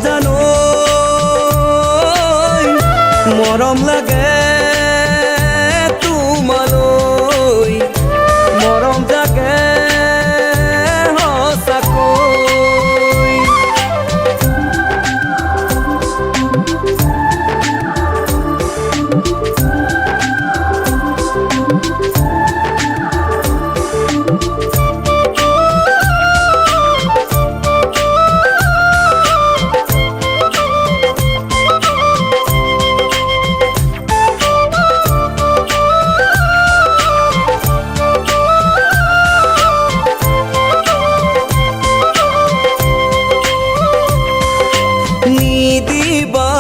জানো মৰম লাগে তোমালৈ মৰম জাগে সঁচাকৈ নিদিবা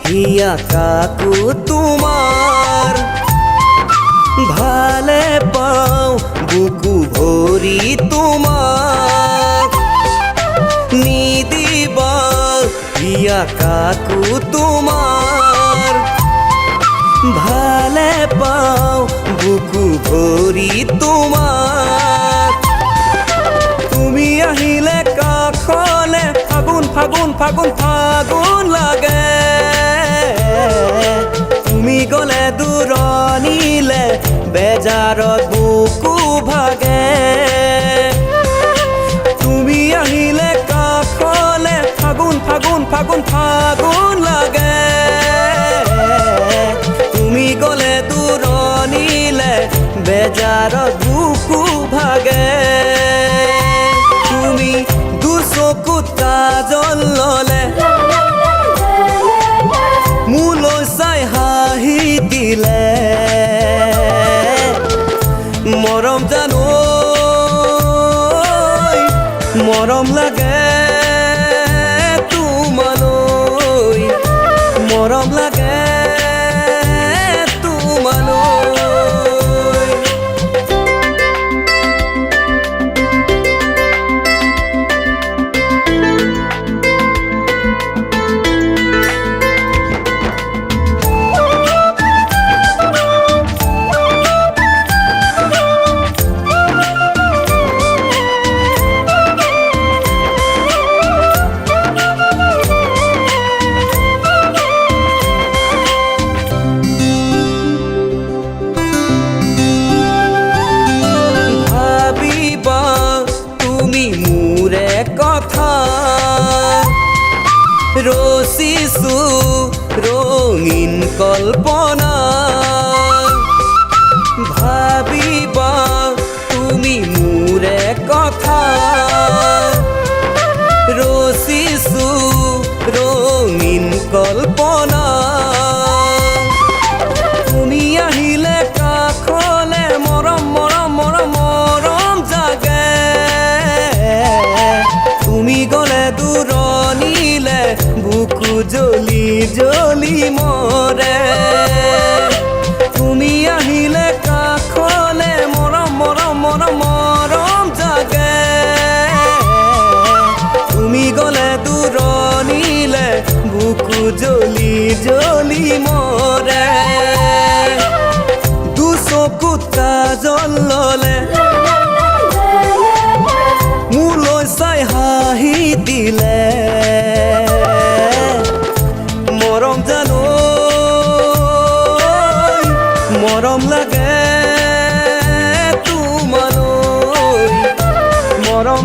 হিয়া কাকো তোমার ভালে পাও বুকু ভরি তোমার নিদিবা হিয়া কাকো তোমার ভালে পাও বুকু ভরি তোমার তুমি আহিলে কাখলে ফাগুন ফাগুন ফাগুন ফাগুন লাগে তুমি গলে দূৰণিলে বেজাৰত বুকু ভাগে তুমি আহিলে কাখলে ফাগুন ফাগুন ফাগুন ফাগুন লাগে তুমি গলে দূৰণিলে বেজাৰত বুকু ভাগে তুমি দুচকুত কাজল ললে মোলৈ চাই হাঁহি দিলে মৰম জানো মৰম লাগে তোমালৈ মৰম লাগে তোমালৈ কথা ৰচিছো ৰঙীন কল্পনা ভাবিবা তুমি মোৰে কথা ৰচিছো ৰঙীন কল্পনা তুমি আহিলে কাখলে মৰম মৰম মৰম মৰম জাগে তুমি গলে দূৰণিলে বুকু জ্বলি জ্বলি মৰে তুমি আহিলে কাখলে মৰম মৰম মৰম মৰম জাগে তুমি গলে দূৰণিলে বুকু জ্বলি জ্বলি মৰে দুচকুত কাজল ললে মোলৈ চাই হাঁহি দিলে মৰম জানো মৰম লাগে তোমালৈ মৰম